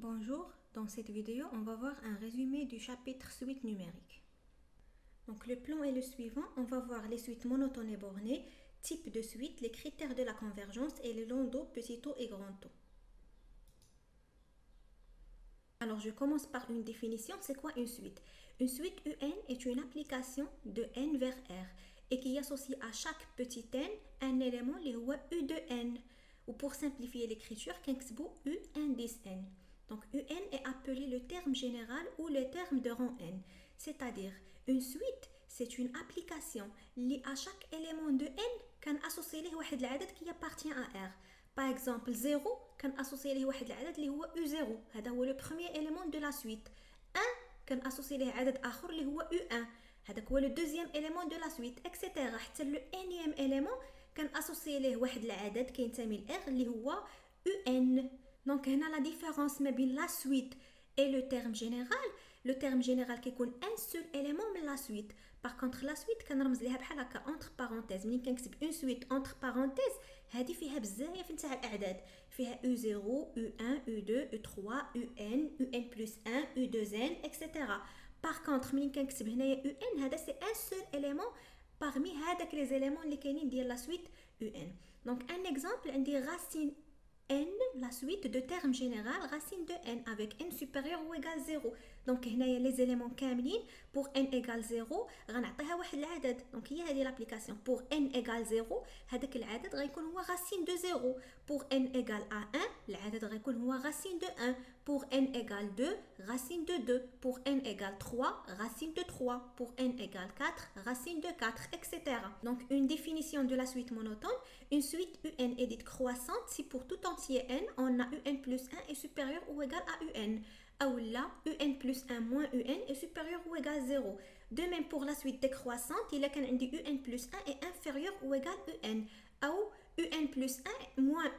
Bonjour, dans cette vidéo, on va voir un résumé du chapitre suite numérique. Donc le plan est le suivant, on va voir les suites monotones et bornées, type de suite, les critères de la convergence et les longs Do, petit O et grand O. Alors je commence par une définition, c'est quoi une suite? Une suite UN est une application de n vers R et qui associe à chaque petit n un élément qui est U de n. Ou pour simplifier l'écriture, كنكتبوا U indice n. Donc UN est appelé le terme général ou le terme de rang n. C'est-à-dire, une suite, c'est une application qui à chaque élément de n كان associé له واحد العدد qui appartient à R. Par exemple, 0 كان associé له واحد العدد اللي هو U0. هذا هو le premier élément de la suite. 1 كان associé له عدد آخر اللي هو U1. هذاك هو le deuxième élément de la suite, etc. حتى le énième élément كان associé له واحد العدد كينتمي ل R اللي هو UN. Donc هنا la différence ما بين la suite et le terme général كيكون un seul élément من la suite. Par contre la suite كنرمز ليها بحال هكا entre parenthèses. ملي كنكتب une suite entre parenthèses هذه فيها بزاف نتاع الاعداد، فيها U0 U1 U2 U3 UN UN plus 1 U2N etc. Par contre ملي كنكتب هنايا UN هذا c'est un seul élément parmi هذاك les éléments اللي كاينين ديال la suite UN. Donc un exemple عندي racine n, la suite de terme général, racine de n avec n supérieur ou égal 0. Donc هنايا les éléments كاملين pour n égale 0 غنعطيها واحد العدد. Donc هي هذه l'application pour n égale 0 هذاك العدد غيكون هو racine de 0. Pour n égale à 1 العدد غيكون هو racine de 1. Pour n égale 2 racine de 2. Pour n égale 3 racine de 3. Pour n égale 4 racine de 4 etc. Donc une définition de la suite monotone, une suite UN est dite croissante si pour tout entier n on a UN plus 1 est supérieur ou égal à UN. Ou là, UN plus 1 moins UN est supérieur ou égal à 0. De même pour la suite décroissante, il a qu'un UN plus 1 est inférieur ou égal à UN. Ou UN plus 1 moins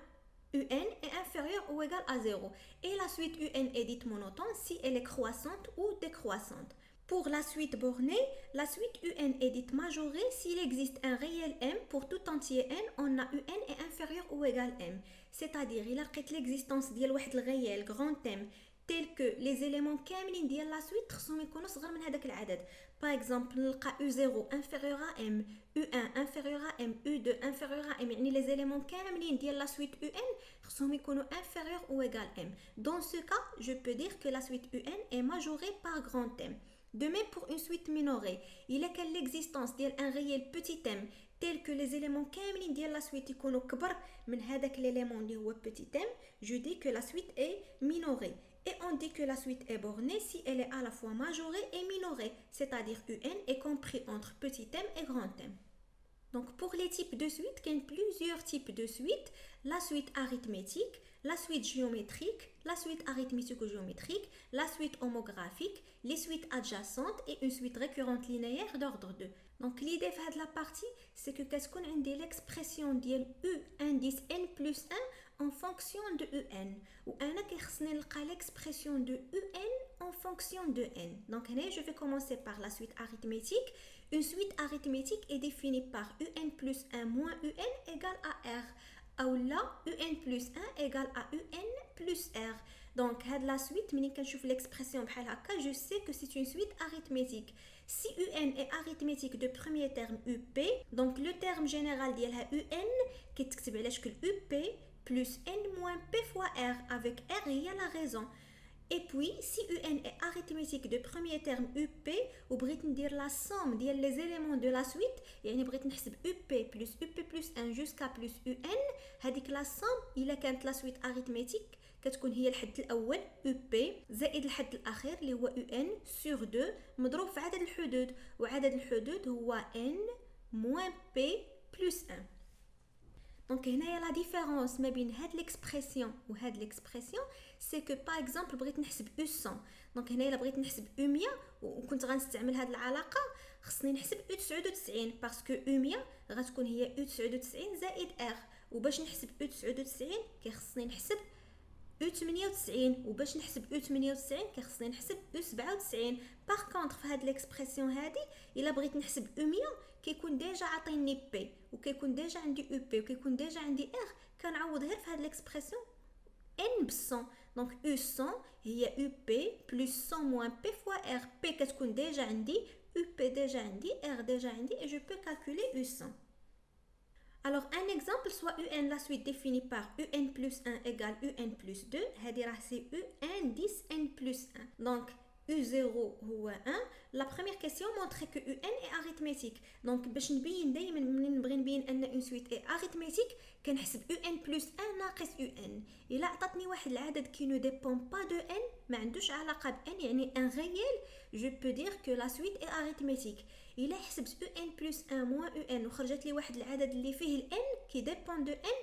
UN est inférieur ou égal à 0. Et la suite UN est dite monotone si elle est croissante ou décroissante. Pour la suite bornée, la suite UN est dite majorée s'il existe un réel M pour tout entier n, on a UN est inférieur ou égal M. C'est-à-dire, il a l'existence ديال واحد الريال grand M tel que les éléments كاملين ديال la suite خصهم يكونوا صغر من هذاك العدد. Par exemple, نلقى U0 inférieur à M, U1 inférieur à M, U2 inférieur à M. يعني les éléments كاملين ديال la suite UN خصهم يكونوا inférieur ou égal M. Dans ce cas, je peux dire que la suite UN est majorée par grand M. De même pour une suite minorée, il est qu'à l'existence d'un réel petit m tel que les éléments كاملين ديال la suite يكونوا كبر من هذاك l'élément اللي هو petit m, je dis que la suite est minorée. Et on dit que la suite est bornée si elle est à la fois majorée et minorée, c'est-à-dire UN est compris entre petit m et grand m. Donc pour les types de suites, il y a plusieurs types de suites. La suite arithmétique, la suite géométrique, la suite arithmético-géométrique, la suite homographique, les suites adjacentes et une suite récurrente linéaire d'ordre 2. Donc l'idée de la partie, c'est que qu'est-ce qu'on a l'expression de U indice n plus 1 en fonction de UN. Ou l'expression de UN en fonction de n. Donc je vais commencer par la suite arithmétique. Une suite arithmétique est définie par UN plus 1 moins UN égale à R. Ou là, UN plus 1 égale à UN plus R. Donc, la suite, quand je fais l'expression, je sais que c'est une suite arithmétique. Si UN est arithmétique de premier terme UP, donc le terme général de UN, qui est UP plus N moins P fois R, avec R, il y a la raison. Et puis, si UN est arithmétique de premier terme UP, ou بغيت ندير la somme des éléments de la suite, يعني بغيت نحسب UP plus 1 jusqu'à plus UN, هذيك la somme إلا كانت la suite arithmétique كتكون هي الحد الأول UP زائد الحد الأخير اللي هو UN sur 2 مضروب في عدد الحدود، وعدد الحدود هو N moins P plus 1. Donc هنايا la différence ما بين هاد l'expression و هاد l'expression c'est que par exemple بغيت نحسب U100. Donc هنايا بغيت نحسب U100 وكنت غنستعمل هاد العلاقة خصني نحسب U99 parce que U100 غتكون هي U99 زائد R. وباش نحسب U99 كيخصني نحسب U98 وباش نحسب U98 كيخصني نحسب U97. باغ كونطخ في هاد ليكسبرسيون هادي الا بغيت نحسب U100 كيكون ديجا عطيني P وكيكون ديجا عندي UP وكيكون ديجا عندي R كنعوض غير في هاد ليكسبرسيون n ب 100. دونك U100 هي UP plus 100 moins P fois R. P كتكون ديجا عندي, UP ديجا عندي, R ديجا عندي, et je peux calculer U100. Alors un exemple, soit UN la suite définie par UN plus 1 égale UN plus 2, c'est UN 10 N plus 1. Donc U0 هو 1. La première question montre que UN est arithmétique. Donc باش نبين دائما من نبغي نبين ان une suite est arithmétique كنحسب UN plus 1 ناقص UN. إلا عطاتني واحد العدد qui ne dépend pas de N ما عندوش علاقة ب N يعني un réel, je peux dire que la suite est arithmétique. إلا حسبت UN plus 1 moins UN وخرجت لي واحد العدد اللي فيه ال N qui dépend de N,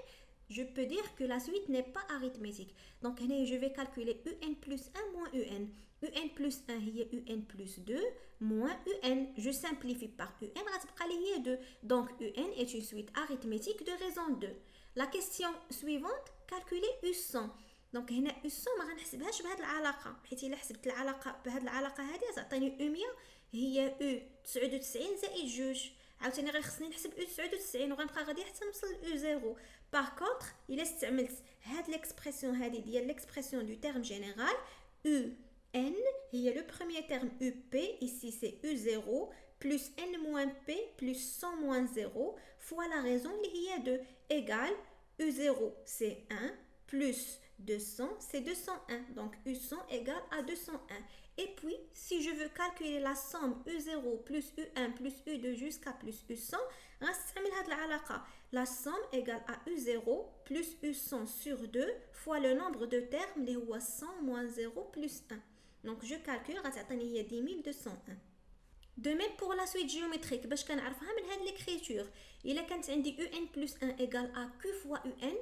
je peux dire que la suite n'est pas arithmétique. Donc je vais calculer UN plus 1 moins UN. UN plus 1 هي UN plus 2 moins UN. Je simplifie par UN, غتبقى لي هي 2. Donc UN est une suite arithmétique de raison 2. La question suivante, calculer U100. دونك هنا U100 ما غنحسبهاش بهذه العلاقه, حيت الا حسبت العلاقه بهذه العلاقه هذه تعطيني U100 هي U99 زائد جوج. عاوتاني غير خصني نحسب U99 وغنبقى غادي حتى نوصل U0. Par contre, الا استعملت هاد l'expression هذه ديال l'expression du terme général, UN هي le premier terme UP, ici c'est U0 plus N moins P plus 100 moins 0 fois la raison اللي هي 2 égale U0 c'est 1 plus 200 c'est 201. Donc U100 égale à 201. Et puis si je veux calculer la somme U0 plus U1 plus U2 jusqu'à plus U100, غنستعمل هاد العلاقة. La somme égale à U0 plus U100 sur 2 fois le nombre de termes اللي هو 100 moins 0 plus 1. Donc je calcule غتعطيني هي 10201. De même pour la suite géométrique, باش كنعرفها من هاد l'écriture. إلا كانت عندي UN plus 1 égale à Q fois UN,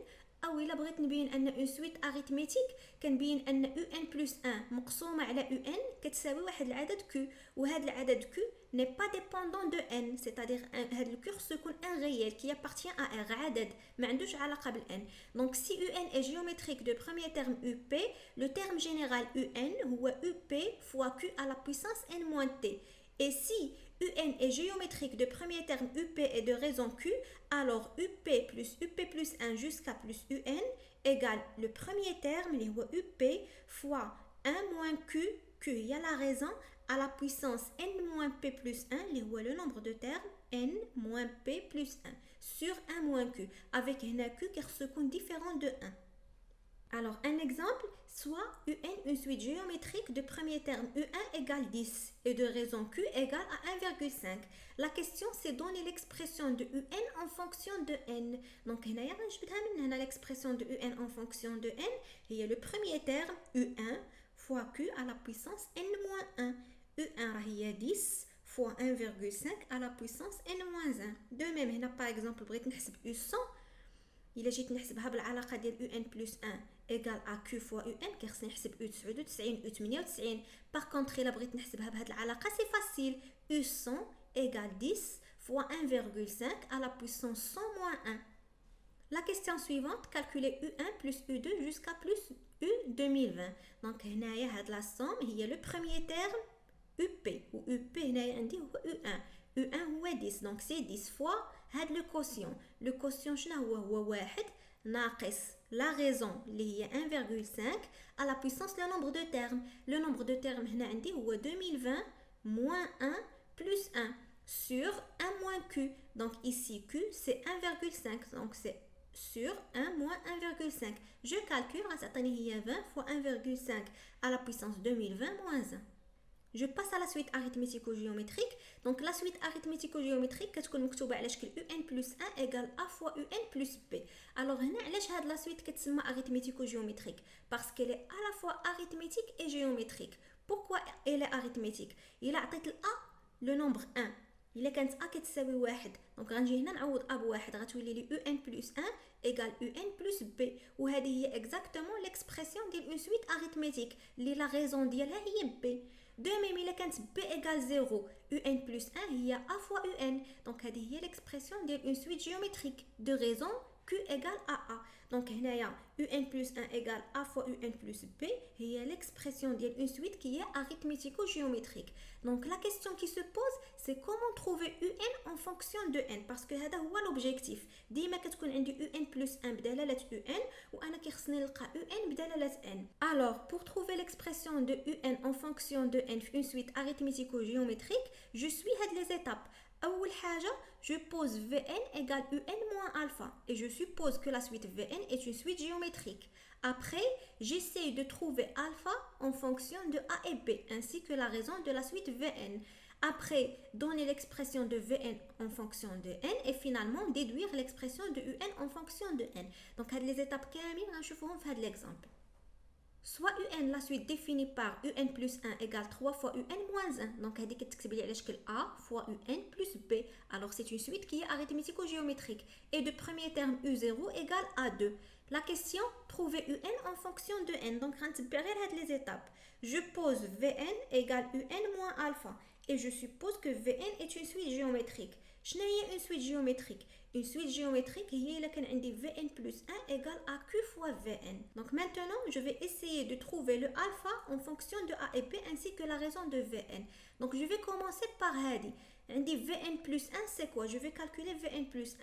أو إلا بغيت نبين أن une suite arithmétique كنبين أن UN plus 1 مقسومة على UN كتساوي واحد العدد Q, وهذا العدد Q n'est pas dépendant de N, c'est-à-dire هذا الكور سيكون un réel qui appartient à R, عدد ما عندوش علاقة بال N. Donc si UN est géométrique de premier terme UP, le terme général UN هو UP fois Q à la puissance N moins T. Et si UN est géométrique de premier terme UP et de raison Q, alors UP plus 1 jusqu'à plus UN égale le premier terme, اللي هو UP, fois 1 moins Q, Q il y a la raison, à la puissance N moins P plus 1, اللي هو le nombre de termes N moins P plus 1, sur 1 moins Q, avec un Q qui est différent de 1. Alors, un exemple, soit UN, une suite géométrique de premier terme U1 égale 10 et de raison Q égale à 1,5. La question, c'est donner l'expression de UN en fonction de N. Donc, on a l'expression de UN en fonction de N. Il y a le premier terme U1 fois Q à la puissance N-1. U1 il y a 10 fois 1,5 à la puissance N-1. De même, par exemple, بغيت نحسب U100. إلا جيت نحسبها بالعلاقة ديال UN plus 1 égal à Q fois UN كيخصني نحسب U99 U98. Par contre إلا بغيت نحسبها بهاد العلاقة c'est facile. U100 égale 10 fois 1,5 à la puissance 100 moins 1. La question suivante, calculer U1 plus U2 jusqu'à plus U2020. Donc هنايا هاد la somme هي le premier terme UP, ou UP هنايا عندي هو U1. U1 هو 10, donc c'est 10 fois هاد le quotient. Le quotient شنو هو 1 ناقص la raison اللي هي 1,5 à la puissance le nombre de termes. Le nombre de termes هنا عندي هو 2020 moins 1 plus 1 sur 1 moins Q. Donc ici Q c'est 1,5, donc c'est sur 1 moins 1,5. Je calcule, غتعطيني هي 20 fois 1,5 à la puissance 2020 moins 1. Je passe à la suite arithmético-géométrique. Donc la suite arithmético-géométrique كتكون مكتوبة على شكل UN plus 1 égale A fois UN plus B. Alors هنا علاش هاد la suite كتسمى arithmético-géométrique? Parce qu'elle est à la fois arithmétique et géométrique. Pourquoi elle est arithmétique? إلا عطيت ل A le nombre 1, إلا كانت A كتساوي 1, donc غنجي هنا نعوض A ب1 غتولي لي UN plus 1 égale UN plus B. وهذه هي exactement l'expression ديال une suite arithmétique اللي la raison ديالها هي B. De même, il quand B égale 0, UN plus 1, il y a A fois UN. Donc, c'est l'expression d'une suite géométrique de raison Q égale à A. Donc هنايا UN plus 1 égale A fois UN plus B هي l'expression ديال une suite qui est arithmético-géométrique. Donc la question qui se pose c'est comment trouver UN en fonction de N parce que هذا هو l'objectif. ديما كتكون عندي UN plus 1 بدلالة UN وأنا كيخصني نلقى UN بدلالة N. Alors pour trouver l'expression de UN en fonction de N في une suite arithmético-géométrique je suis les étapes. أول حاجة je pose Vn égale Un moins alpha et je suppose que la suite Vn est une suite géométrique. Après, j'essaie de trouver alpha en fonction de A et B ainsi que la raison de la suite Vn. Après, donner l'expression de Vn en fonction de n et finalement déduire l'expression de Un en fonction de n. Donc, les étapes كاملين غنشوفوهم في هذا l'exemple. Soit UN, la suite définie par UN plus 1 égale 3 fois UN moins 1. Donc, elle dit que c'est A fois UN plus B. Alors, c'est une suite qui est arithmético-géométrique. Et de premier terme U0 égale A2. La question, trouver UN en fonction de N. Donc, on va les étapes. Je pose Vn égale UN moins alpha. Et je suppose que Vn est une suite géométrique. Je n'ai une suite géométrique. Une suite géométrique, il y a Vn plus 1 égale à Q fois Vn. Donc maintenant, je vais essayer de trouver le alpha en fonction de A et B ainsi que la raison de Vn. Donc je vais commencer par Hadi. Vn plus 1, c'est quoi? Je vais calculer Vn plus 1.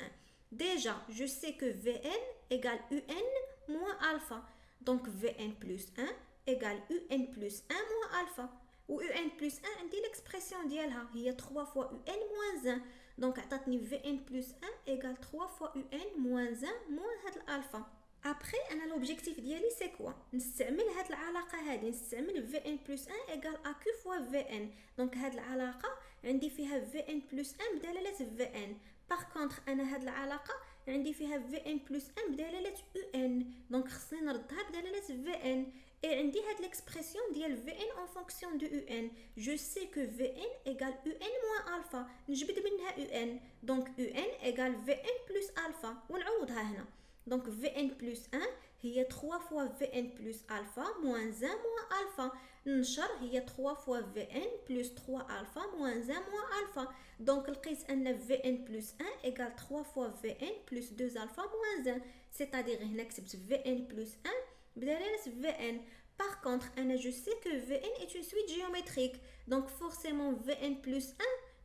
Déjà, je sais que Vn égale Un moins alpha. Donc Vn plus 1 égale Un plus 1 moins alpha. Ou Un plus 1, on dit l'expression d'Yalha. Il y a 3 fois Un moins 1. Donc, Vn plus 1 égale 3 fois Un moins 1 moins l'alpha. Après, l'objectif d'Yali c'est quoi? نستعمل هاد العلاقة هادي نستعمل Vn plus 1 égale à Q fois Vn. Donc, هاد العلاقة عندي فيها Vn plus 1 بدلالة Vn. Par contre, أنا هاد العلاقة عندي فيها Vn plus 1 بدلالة Un. Donc, خصني نردها بدلالة Vn. Et عندي هاد l'expression ديال Vn en fonction de Un. Je sais que Vn égale Un moins alpha. نجبد منها Un. Donc Un égale Vn plus alpha. ونعوضها هنا. Donc Vn plus 1 هي 3 fois Vn plus alpha moins 1 moins alpha. ننشر هي 3 fois Vn plus 3 alpha moins 1 moins alpha. Donc لقيت أن Vn plus 1 égale 3 fois Vn plus 2 alpha moins 1. C'est-à-dire هنا كتبت Vn plus 1 بدلالة Vn. Par contre, je sais que Vn est une suite géométrique. Donc forcément Vn plus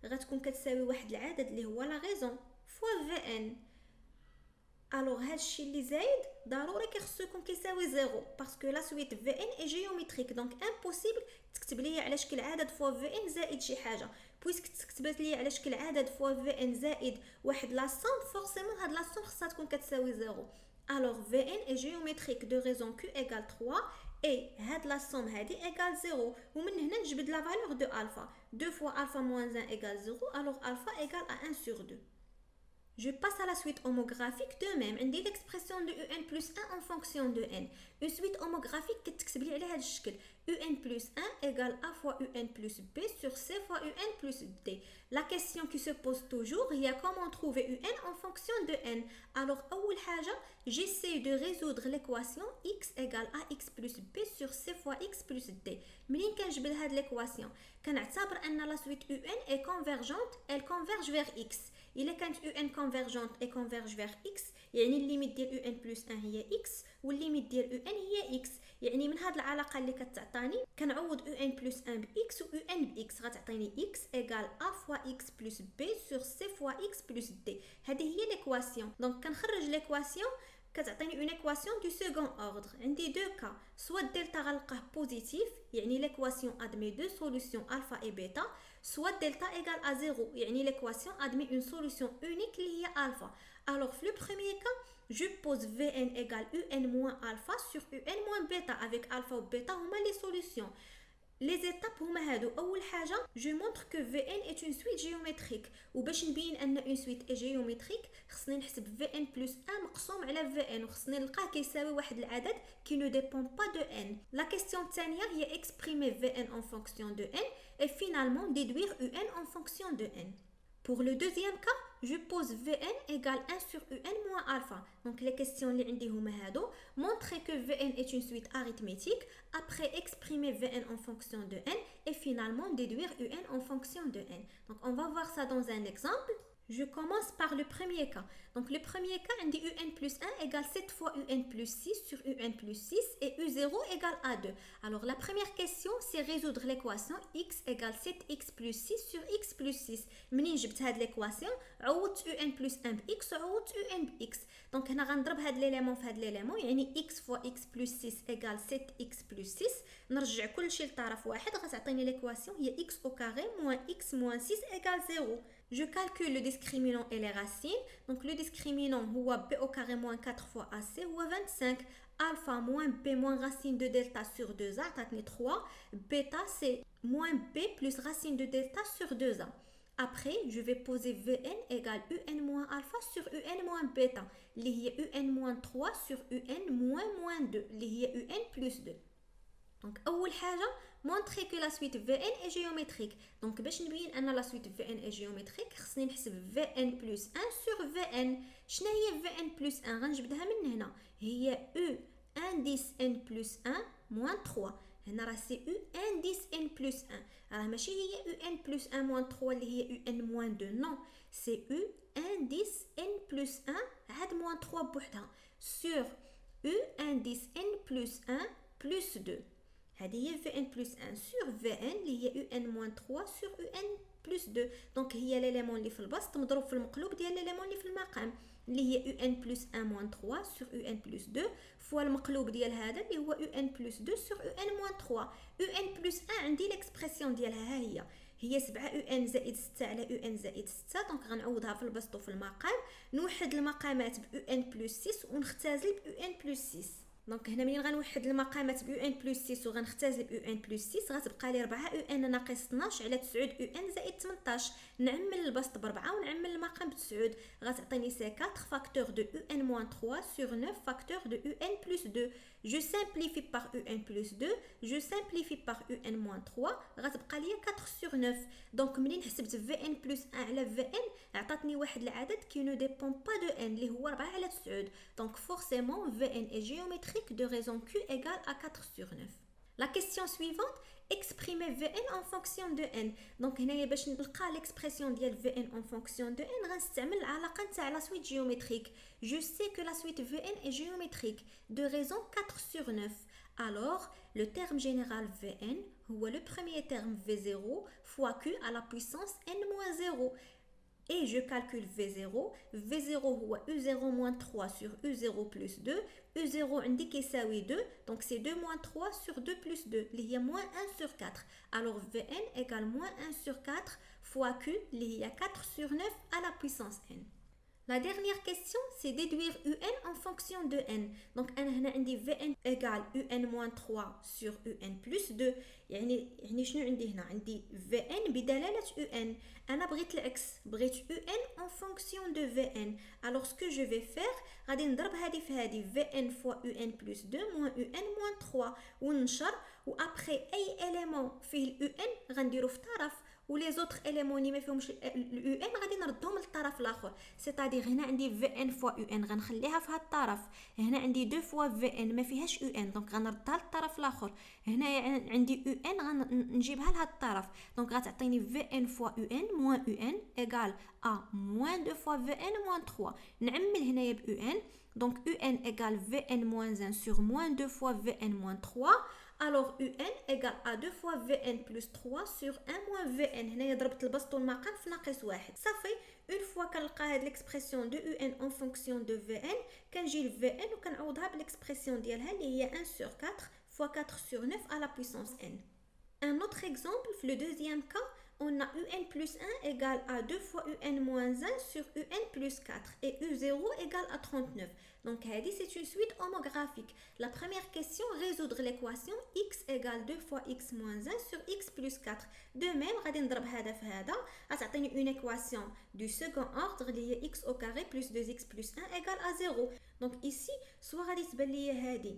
1 غتكون كتساوي واحد العدد اللي هو la raison fois Vn. Alors هادشي اللي زايد ضروري كيخصو يكون كيساوي 0 باسكو لا سويت Vn est géométrique. Donc impossible تكتب لي على شكل عدد fois Vn زائد شي حاجه. بويسك تكتبت لي على شكل عدد fois Vn زائد واحد لا somme forcément هاد لا somme خصها تكون كتساوي 0. Alors Vn est géométrique de raison Q égale 3 et la somme égale 0. ومن هنا نجبد la valeur de alpha. 2 fois alpha moins 1 égale 0. Alors alpha égale à 1 sur 2. Je passe à la suite homographique de même. عندي l'expression de Un plus 1 en fonction de N. Une suite homographique كتكتب لي على هذا الشكل. Un plus 1 égale A fois Un plus B sur C fois Un plus D. La question qui se pose toujours est comment trouver Un en fonction de N. Alors, أول حاجة, j'essaie de résoudre l'équation x égale AX plus B sur C fois X plus D. منين كنجبد هاد l'équation? كنعتبر أن la suite Un est convergente, elle converge vers X. إلا كانت UN convergente et converge vers X يعني الليميت ديال UN plus 1 هي X والليميت ديال UN هي X. يعني من هاد العلاقة اللي كتعطاني كنعوض UN plus 1 بX و UN بX غتعطيني X égale A fois X plus B sur C fois X plus D. هذه هي l'équation. Donc كنخرج l'équation كتعطيني une équation du second ordre. عندي deux cas. soit delta غنلقاه positif يعني l'équation admet deux solutions alpha et bêta. Soit delta égale à 0 يعني l'équation admet une solution unique اللي هي alpha. Alors في le premier cas je pose Vn égale Un moins alpha sur Un moins bêta avec alpha ou bêta هما les solutions. Les étapes هما هادو. أول حاجة je montre que Vn est une suite géométrique. وباش نبين أن une suite est géométrique خصني نحسب Vn plus 1 مقسوم على Vn وخصني نلقاه كيساوي واحد العدد qui ne dépend pas de n. La question الثانية هي exprimer Vn en fonction de n et finalement déduire Un en fonction de n. Pour le deuxième cas, je pose Vn égale 1 sur Un moins alpha. Donc les questions اللي عندي هما هادو. Montrer que Vn est une suite arithmétique, après exprimer Vn en fonction de n et finalement déduire Un en fonction de n. Donc on va voir ça dans un exemple. Je commence par le premier cas. Donc le premier cas, on dit un plus 1 égale 7 fois un plus 6 sur un plus 6 et u0 égale a 2. Alors la première question, c'est résoudre l'équation x égale 7x plus 6 sur x plus 6. منين جبت هاد l'équation عوضت un plus 1 بx عوضت un بx. Donc هنا غنضرب هاد l'élément في هاد l'élément يعني x fois x plus 6 égale 7x plus 6. نرجع كل شيء لطرف واحد غتعطيني l'équation هي x au carré moins x moins 6 égale 0. Je calcule le discriminant et les racines. Donc le discriminant هو b au carré moins 4 fois ac هو 25. Alpha moins b moins racine de delta sur 2a عطاتني 3. Beta c'est moins b plus racine de delta sur 2a. Après, je vais poser Vn égale un moins alpha sur un moins bêta. اللي هي un moins 3 sur un moins 2. اللي هي un plus 2. Donc أول حاجة montrer que la suite Vn est géométrique. Donc باش نبين أن la suite Vn est géométrique خصني نحسب Vn plus 1 sur Vn. شنو هي Vn plus 1 غنجبدها من هنا هي U indice n plus 1 moins 3. هنا راه سي U indice n plus 1 راه ماشي هي U n plus 1 moins 3 اللي هي U n moins 2 non سي U indice n plus 1 عاد moins 3 بوحدها sur U indice n plus 1 plus 2. هذه هي Vn plus 1 sur Vn اللي هي Un moins 3 sur Un plus 2. دونك هي l'élément اللي في البسط مضروب في المقلوب ديال l'élément اللي في المقام اللي هي Un plus 1 moins 3 sur Un plus 2 فوا المقلوب ديال هذا اللي هو Un plus 2 sur Un moins 3. Un plus 1 عندي l'expression ديالها ها هي 7 Un زائد 6 على Un زائد 6. دونك غنعوضها في البسط وفي المقام نوحد المقامات ب Un plus 6 ونختزل ب Un plus 6. دونك هنا منين غنوحد المقامات ب ان بلس 6 وغنختزل ب ان بلس 6 غتبقى لي 4 ان ناقص 12 على 9 ان زائد 18. نعمل البسط ب 4 ونعمل المقام ب 9 غتعطيني سي 4 فاكتور دو ان موان 3 sur 9 فاكتور دو ان بلس 2. Je simplifie par un plus 2, je simplifie par un moins 3, غتبقى لي 4 sur 9. دونك منين حسبت Vn plus 1 على Vn عطاتني واحد العدد qui ne dépend pas de n اللي هو 4 على 9. Donc forcément Vn est géométrique de raison q égale à 4 sur 9. La question suivante, exprimer Vn en fonction de n. Donc هنايا باش نلقى l'expression ديال Vn en fonction de n غنستعمل العلاقه نتاع la suite géométrique. Je sais que la suite Vn est géométrique de raison 4 sur 9. Alors, le terme général Vn هو le premier terme V0 fois q à la puissance n-0. Et je calcule V0. V0 هو U0 moins 3 sur U0 plus 2. U0 عندي كيساوي 2. Donc c'est 2 moins 3 sur 2 plus 2. اللي هي moins 1 sur 4. Alors Vn égale moins 1 sur 4 fois Q اللي هي 4 sur 9 à la puissance n. La dernière question, c'est déduire un en fonction de n. Donc, أنا عندي Vn égale un moins 3 sur un plus 2. يعني شنو عندي هنا؟ عندي Vn بدلالة un. أنا بغيت العكس، بغيت un en fonction de Vn. Alors, ce que je vais faire, غادي نضرب هذه في هذه Vn fois un plus 2 moins un moins 3 وننشر وaprès أي élément فيه un غنديرو في طرف. ولي زوتر اليمون اللي ما فيهمش اليو ان غادي نردهم للطرف الاخر. سيتادير هنا عندي في ان فوا يو ان غنخليها في هذا الطرف. هنا عندي دو فوا في ان ما فيهاش يو ان دونك غنردها للطرف الاخر. هنا عندي يو ان غنجيبها لهذا الطرف دونك غتعطيني في ان فوا يو ان موان يو ان ايغال ا موان دو فوا في ان موان 3. نعمل هنايا ب يو ان دونك يو ان ايغال في ان موان 1 sur موان دو فوا في ان موان 3. Alors UN égale à 2 fois Vn plus 3 sur 1 moins Vn. هنا ضربت البسط والمقام في ناقص واحد صافي. une fois كنلقى هاد l'expression de UN en fonction de Vn كنجي ل Vn وكنعوضها بالexpression ديالها اللي هي 1 sur 4 fois 4 sur 9 à la puissance n. Un autre exemple, le deuxième cas, on a un plus 1 égale à 2 fois un moins 1 sur un plus 4 et u0 égale à 39. Donc, c'est une suite homographique. La première question, résoudre l'équation x égale 2 fois x moins 1 sur x plus 4. De même, غادي نضرب هذا في هذا غتعطيني une équation du second ordre اللي هي x au carré plus 2x plus 1 égale à 0. Donc ici, soit غادي تبان لي هذه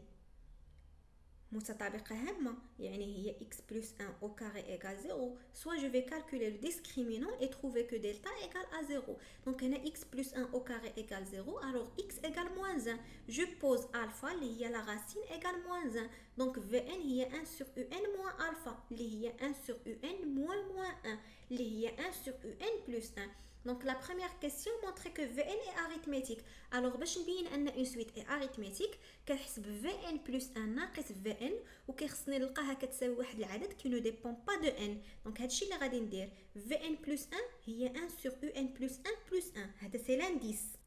متطابقة هامة يعني هي x plus 1 au carré égale 0, soit je vais calculer le discriminant et trouver que delta égale à 0. Donc هنا x plus 1 au carré égale 0, alors x égale moins 1. Je pose alpha اللي هي la racine égale moins 1. Donc Vn هي 1 sur un moins alpha اللي هي 1 sur un moins 1 اللي هي 1 sur un plus 1. Donc la première question montrait que Vn est arithmétique. Alors باش نبين ان une suite est arithmétique كنحسب Vn plus 1 ناقص Vn وكيخصني نلقاها كتساوي واحد العدد qui ne dépend pas de n. Donc هادشي اللي غادي ندير Vn plus 1 هي 1 sur Un plus 1 plus 1. هذا c'est l'indice.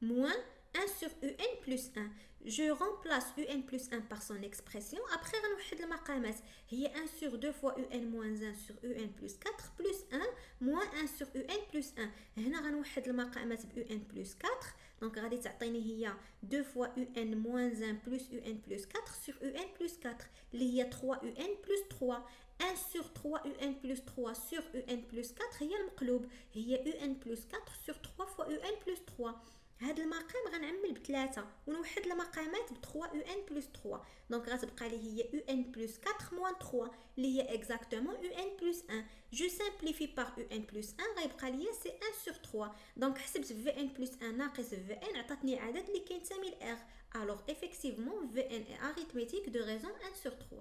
Moins 1 sur Un plus 1. Je remplace Un plus 1 par son expression. Après, غنوحد المقامات. هي 1 sur 2 fois Un moins 1 sur Un plus 4 plus 1 moins 1 sur Un plus 1. هنا غنوحد المقامات ب Un plus 4. Donc غادي تعطيني هي 2 fois Un moins 1 plus Un plus 4 sur Un plus 4 اللي هي 3 Un plus 3. 1 sur 3 Un plus 3 sur Un plus 4 هي المقلوب. هي Un plus 4 sur 3 fois Un plus 3. هاد المقام غنعمل بثلاثة ونوحد المقامات ب 3 Un plus 3. دونك غتبقى لي هي Un plus 4 moins 3 اللي هي exactement Un plus 1. Je simplifie par Un plus 1 غيبقى لي سي 1 sur 3. دونك حسبت Vn plus 1 ناقص Vn عطاتني عدد اللي كينتمي ل R. Alors effectivement Vn est arithmétique de raison 1 sur 3.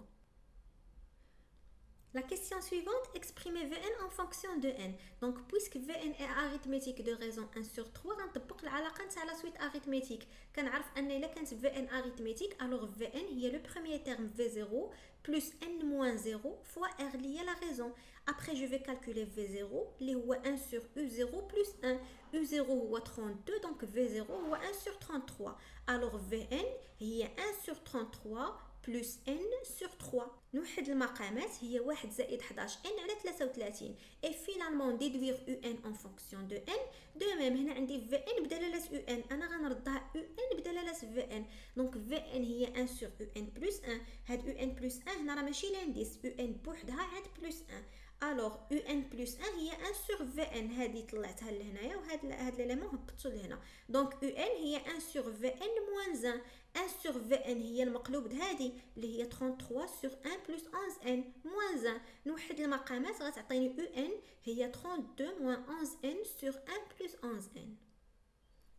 La question suivante, exprimez Vn en fonction de n. Donc, puisque Vn est arithmétique de raison 1 sur 3, غنطبق العلاقة نتاع la suite arithmétique. كنعرف أن إلا كانت Vn arithmétique, alors Vn هي le premier terme V0 plus n moins 0 fois R اللي هي la raison. Après, je vais calculer V0 اللي هو 1 sur U0 plus 1. U0 هو 32, donc V0 هو 1 sur 33. Alors Vn هي 1 sur 33 plus n sur 3. نوحد المقامات هي 1 زائد 11 n على 33. Et finalement déduire un en fonction de n. De même هنا عندي Vn بدلالة un. أنا غنردها un بدلالة Vn. Donc Vn هي 1 sur un plus 1. هاد un plus 1 هنا راه ماشي لانديس. un بوحدها عاد plus 1. Alors Un plus 1 هي 1 sur Vn. هذه طلعتها لهنايا وهاد ليليمون هبطتو لهنا. Donc Un هي 1 sur Vn moins 1. 1 sur Vn هي المقلوب هذه اللي هي 33 sur 1 plus 11n moins 1. نوحد المقامات غتعطيني Un هي 32 moins 11n sur 1 plus 11n.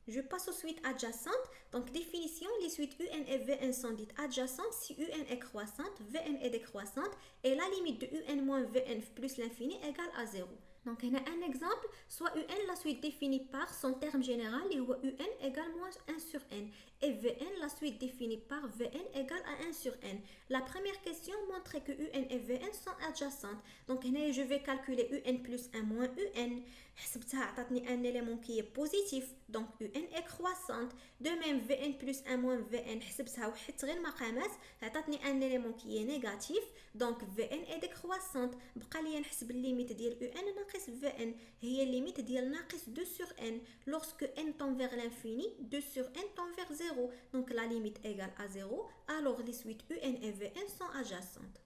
Je passe aux suites adjacentes. Donc, définition, les suites Un et Vn sont dites adjacentes si Un est croissante, Vn est décroissante et la limite de Un moins Vn plus l'infini égale à 0. Donc, on a un exemple, soit Un, la suite définie par son terme général, et où Un égale moins 1 sur n, et Vn, la suite définie par Vn égale à 1 sur n. La première question montre que Un et Vn sont adjacentes. Donc, je vais calculer Un plus 1 moins Un. حسبتها عطاتني un élément qui est positif, donc Un est croissante. De même, Vn plus 1 moins Vn حسبتها وحدت غير المقامات عطاتني un élément qui est négatif, donc Vn est décroissante. بقى لي نحسب الليميت ديال Un ناقص Vn هي الليميت ديال ناقص 2 sur n. Lorsque n tend vers l'infini, 2 sur n tend vers 0, donc la limite égale à 0, alors les suites Un et Vn sont adjacentes.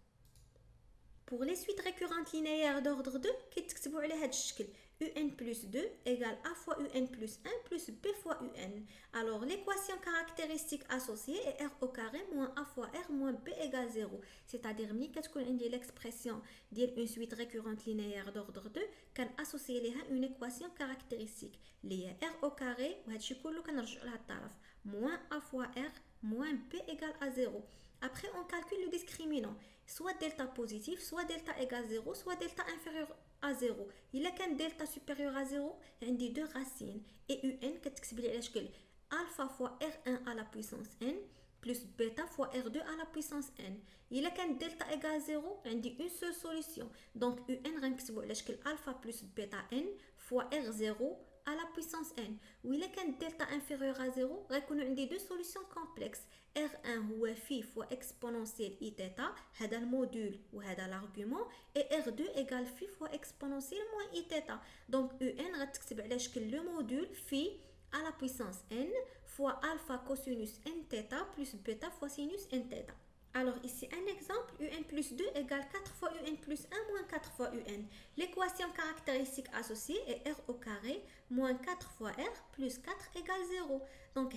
Pour les suites récurrentes linéaires d'ordre 2, كيتكتبوا على هذا الشكل Un plus 2 égale A fois Un plus 1 plus B fois Un. Alors l'équation caractéristique associée est R au carré moins A fois R moins B égale 0. C'est-à-dire ملي كتكون عندي l'expression ديال une suite récurrente linéaire d'ordre 2 كنأسوسي ليها une équation caractéristique اللي هي R au carré وهادشي كله كنرجعوا لهاد الطرف moins A fois R moins B égale à 0. Après on calcule le discriminant, soit delta positif, soit delta égale 0, soit delta inférieur à 0. Il a qu'un delta supérieur à 0, il y a deux racines. Et Un, كتكتب لي على شكل alpha fois R1 à la puissance n plus bêta fois R2 à la puissance n. Il a qu'un delta égale 0, il y a une seule solution. Donc Un غنكتبو على شكل alpha plus bêta n fois R0 à la puissance n. Ou il a qu'un delta inférieur à 0, غيكونوا عندي deux solutions complexes. R1 هو phi fois exponentielle I θ, هذا المودول وهذا l'argument, et R2 égale phi fois exponentielle moins I θ. Donc Un غتكتب على شكل le module phi à la puissance n fois alpha cosinus n θ plus bêta fois sinus n θ. Alors ici un exemple, Un plus 2 égale 4 fois Un plus 1 moins 4 fois Un. L'équation caractéristique associée est R au carré moins 4 fois R plus 4 égale 0. Donc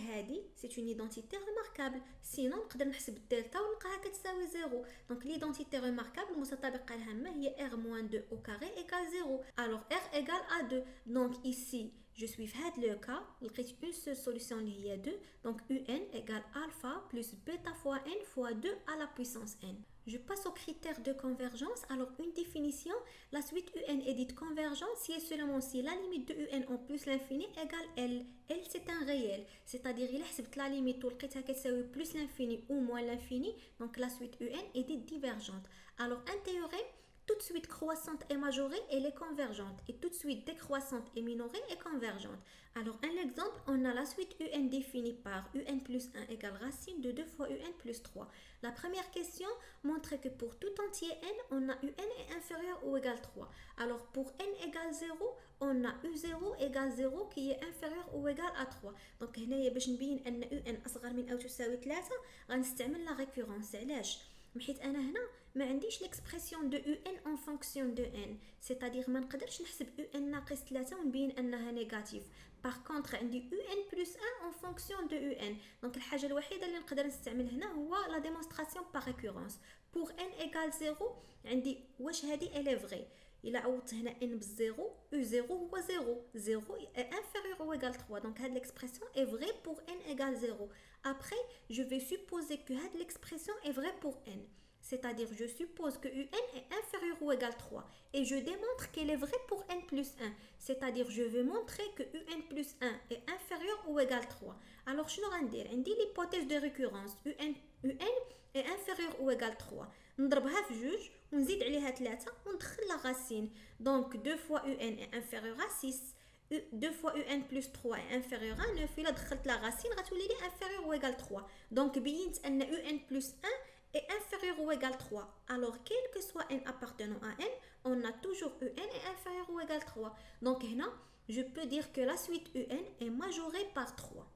c'est une identité remarquable. Sinon نقدر نحسب الدلتا ونلقاها كتساوي 0. Donc l'identité remarquable المتطابقة الهامة هي R moins 2 au carré égale 0. Alors R égale à 2. Donc ici je suis fait le cas, لقيت une seule solution اللي هي 2. Donc Un égale alpha plus bêta fois n fois 2 à la puissance n. Je passe au critère de convergence. Alors, une définition, la suite UN est dite convergente si et seulement si la limite de UN en plus l'infini égale L. L, c'est un réel. C'est-à-dire, il a la limite ou le plus l'infini ou moins l'infini. Donc, la suite UN est dite divergente. Alors, un théorème, toute suite croissante et majorée, elle est convergente. Et toute suite décroissante et minorée est convergente. Alors, un exemple, on a la suite UN définie par UN plus 1 égale racine de 2 fois UN plus 3. La première question montre que pour tout entier n, on a UN est inférieur ou égal 3. Alors, pour n égale 0, on a U0 égale 0 qui est inférieur ou égal à 3. Donc, هنا باش نبين أن UN أصغر من أو تساوي 3 غنستعمل la récurrence. علاش؟ حيت أنا هنا ما عنديش l'expression de UN en fonction de n. C'est-à-dire ما نقدرش نحسب UN ناقص 3 ونبين أنها نيجاتيف. Par contre عندي UN plus 1 en fonction de UN. Donc الحاجة الوحيدة اللي نقدر نستعمل هنا هو la démonstration par récurrence. Pour n égale 0 عندي واش هذه elle est vraie. إلا عوضت هنا n بالزيرو U0 هو 0. 0 est inférieur ou égal 3. Donc هذه l'expression est vraie pour n égale 0. Après, je vais supposer que l'expression est vraie pour n. C'est-à-dire, je suppose que UN est inférieur ou égal 3. Et je démontre qu'elle est vraie pour n plus 1. C'est-à-dire, je vais montrer que UN plus 1 est inférieur ou égal 3. Alors, je vais dire, on dit l'hypothèse de récurrence. UN est inférieur ou égal 3. نضربها في جوج ونزيد عليها 3 وندخل la racine. Donc, 2 fois UN est inférieur à 6. 2 fois UN plus 3 est inférieur à 9. إلا دخلت la racine غتولي لي inférieur ou égal 3. Donc, بينت أن UN plus 1 est inférieur ou égal 3. Alors, quel que soit n appartenant à n, on a toujours UN est inférieur ou égal 3. Donc, هنا, je peux dire que la suite UN est majorée par 3.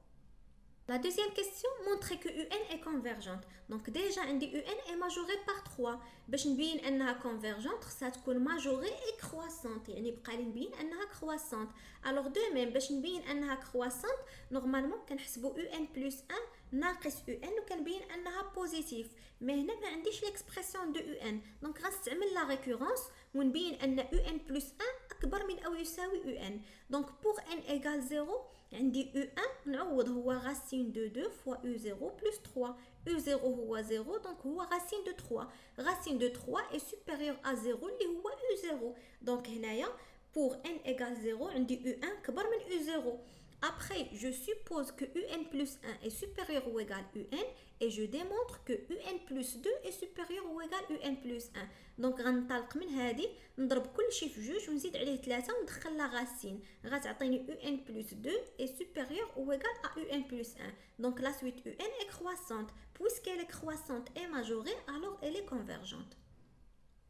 La deuxième question montre que UN est convergente. Donc déjà, عندي UN est majorée par 3. باش نبين أنها convergente, ça تكون majorée et croissante. يعني بقى لي نبين أنها croissante. Alors de même, باش نبين أنها croissante, normalement كنحسبوا UN plus 1 ناقص UN وكنبين أنها positif. Mais هنا ما عنديش l'expression de UN. Donc غنستعمل la récurrence ونبين أن UN plus 1 أكبر من أو يساوي UN. Donc pour n égale 0, عندي U1 نعوض هو racine de 2 fois U0 plus 3. U0 هو 0 donc هو racine de 3. Racine de 3 est supérieure à 0 اللي هو U0. Donc هنايا pour n égale 0 عندي U1 كبر من U0. Après, je suppose que UN plus 1 est supérieur ou égal UN et je démontre que UN plus 2 est supérieur ou égal UN plus 1. Donc, غنطلق من هذه نضرب كل شيء في جوج ونزيد عليه 3 وندخل la racine. غتعطيني UN plus 2 est supérieur ou égal à UN plus 1. Donc, la suite UN est croissante. Puisqu'elle est croissante et majorée, alors elle est convergente.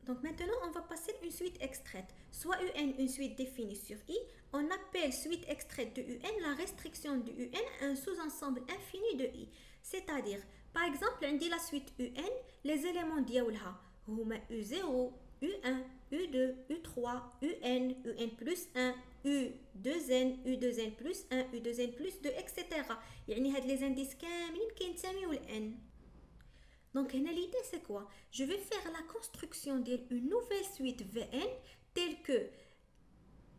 Donc maintenant, on va passer une suite extraite. Soit UN, une suite définie sur I, on appelle suite extraite de UN la restriction de UN à un sous-ensemble infini de I. C'est-à-dire, par exemple, on dit la suite UN, les éléments ديالها هما U0, U1, U2, U3, UN, UN plus 1, U2N, U2N plus 1, U2N plus 2, etc. يعني هاد les indices كاملين كينتميو ل N. Donc l'idée c'est quoi? Je vais faire la construction d'une nouvelle suite Vn telle que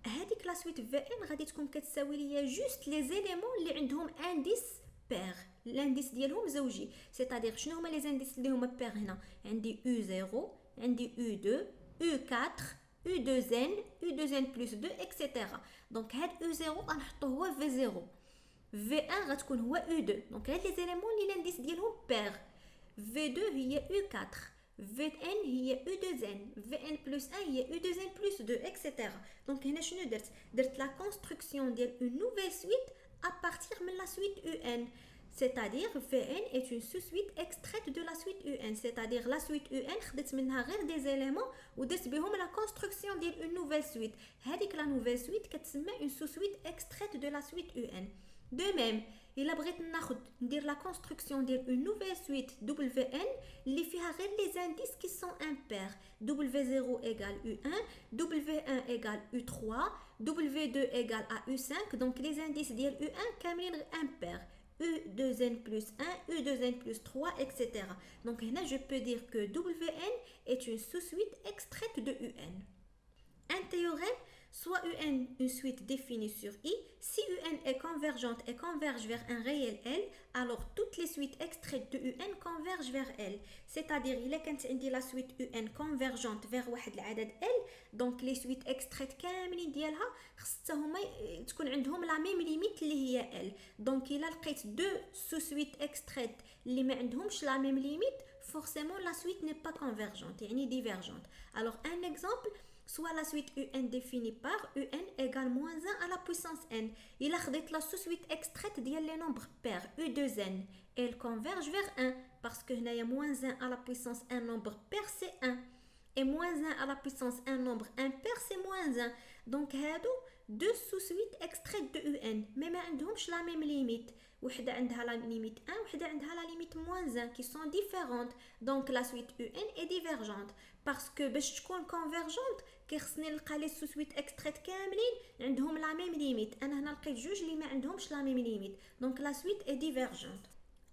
هذيك la suite Vn غادي تكون كتساوي ليا juste les éléments اللي عندهم indice pair. l'indice ديالهم زوجي. C'est-à-dire شنو هما les indices اللي هما pair هنا؟ عندي U0, عندي U2, U4, U2N, U2N plus 2, etc. Donc هاد U0 غنحطوه هو V0. V1 غتكون هو U2. Donc هاد les éléments اللي l'indice ديالهم pair. V2 هي U4, Vn هي U2N, Vn plus 1 هي U2N plus 2, etc. Donc هنا شنو درت la construction ديال une nouvelle suite à partir de la suite UN. C'est-à-dire Vn est une sous-suite extraite de la suite UN. C'est-à-dire la suite UN خدت منها غير des éléments ودرت بهم la construction ديال une nouvelle suite. هذيك la nouvelle suite كتسمى une sous-suite extraite de la suite UN. De même, إلا بغيت ندير la construction ديال une nouvelle suite WN اللي فيها غير les indices qui sont impairs. W0 égale U1, W1 égale U3, W2 égale à U5. Donc les indices ديال U1 كاملين impairs. U2N plus 1, U2N plus 3, etc. Donc هنا je peux dire que WN est une sous-suite extraite de UN. Un théorème soit UN une suite définie sur I. Si UN est convergente et converge vers un réel L, alors toutes les suites extraites de UN convergent vers L. C'est-à-dire il est quand عندي la suite UN convergente vers واحد العدد L, donc les suites extraites كاملين ديالها خصهم تكون عندهم la même limite اللي هي L. Donc إلا لقيت deux sous-suites extraites اللي ما عندهمش la même limite, forcément la suite n'est pas convergente, يعني divergente. Alors un exemple, soit la suite UN définie par UN égale moins 1 à la puissance n. Il a خديت la sous-suite extraite ديال les nombres pairs U2n. Elle converge vers 1 parce que هنايا moins 1 à la puissance un nombre pair c'est 1. Et moins 1 à la puissance un nombre impair c'est moins 1. Donc هادو deux sous-suites extraites de UN mais ما عندهمش la même limite. وحده عندها la limite 1 وحده عندها la limite moins 1 qui sont différentes. Donc la suite UN est divergente parce que باش تكون convergente كيخصني نلقى لي sous-suites extraites كاملين عندهم la même limite. انا هنا لقيت جوج اللي ما عندهمش la même limite. Donc la suite est divergente.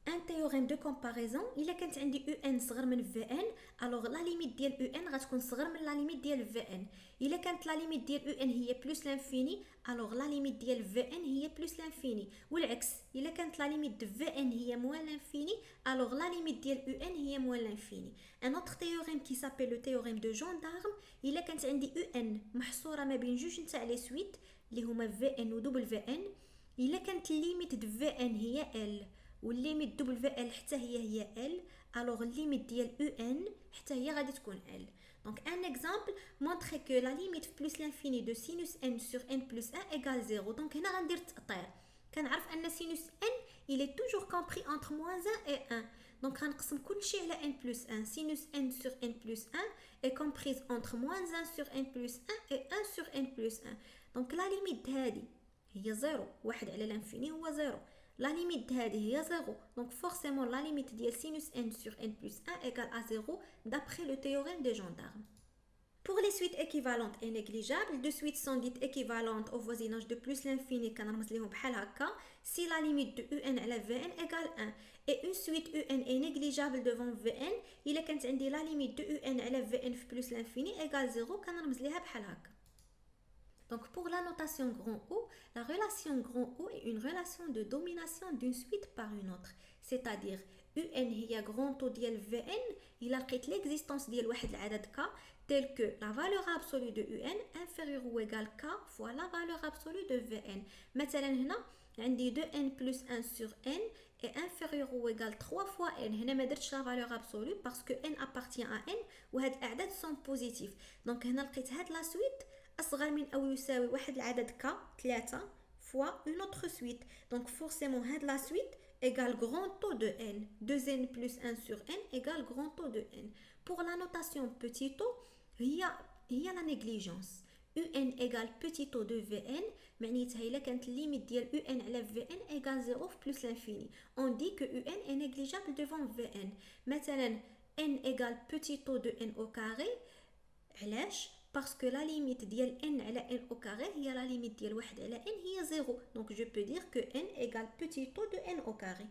Un théorème de comparaison, il est quand عندي UN صغر من VN, alors la limite ديال UN غتكون صغر من la limite ديال VN. Il est quand la limite ديال UN هي plus l'infini, alors la limite ديال VN هي plus l'infini. والعكس, il est quand la limite de VN هي moins l'infini, alors la limite ديال UN هي moins l'infini. Un autre théorème qui s'appelle le théorème de gendarme, il est quand عندي UN محصورة ما بين جوج نتاع لي سويت اللي هما VN و WN, il est quand limite de VN هي L. والليميت WL حتى هي L, alors الليميت ديال UN حتى هي غادي تكون L. Donc un exemple montre que la limite plus l'infini de sinus n sur n plus 1 égale 0. Donc هنا غندير تقطير. كنعرف ان sinus n il est toujours compris entre moins 1 et 1. Donc غنقسم كلشي على n plus 1. Sinus n sur n plus 1 est comprise entre moins 1 sur n plus 1 et 1 sur n plus 1. Donc la limite هذه هي 0. واحد على l'infini هو 0. La limite هذه هي 0. Donc forcément la limite ديال sinus n sur n plus 1 égale à 0 d'après le théorème des gendarmes. Pour les suites équivalentes et négligeables, deux suites sont dites équivalentes au voisinage de plus l'infini كنرمز ليهم بحال هكا si la limite de UN على Vn égale 1. Et une suite UN est négligeable devant Vn, il est quand عندي la limite de UN على Vn plus l'infini égale 0 كنرمز ليها بحال هكا. Donc pour la notation grand O, la relation grand O est une relation de domination d'une suite par une autre. C'est-à-dire UN هي grand O ديال Vn, il a لقيت l'existence ديال واحد العدد K tel que la valeur absolue de UN inférieure ou égale K fois la valeur absolue de Vn. مثلا هنا عندي 2n plus 1 sur n est inférieur ou égal 3 fois n. هنا ما درتش la valeur absolue parce que n appartient à n وهاد الأعداد sont positifs. Donc هنا لقيت هاد la suite أصغر من أو يساوي واحد العدد K 3 fois une autre suite. Donc forcément هاد la suite égale grand taux de n. 2n plus 1 sur n égale grand taux de n. Pour la notation petit taux, هي la négligence. UN égale petit taux de Vn, معنيتها إلا كانت limite ديال UN على Vn égale 0 plus l'infini. On dit que UN est négligeable devant Vn. مثلا n égale petit taux de n au carré. علاش؟ parce que la limite ديال n على n au carré هي la limite ديال 1 على n هي 0. Donc je peux dire que n égale petit taux de n au carré.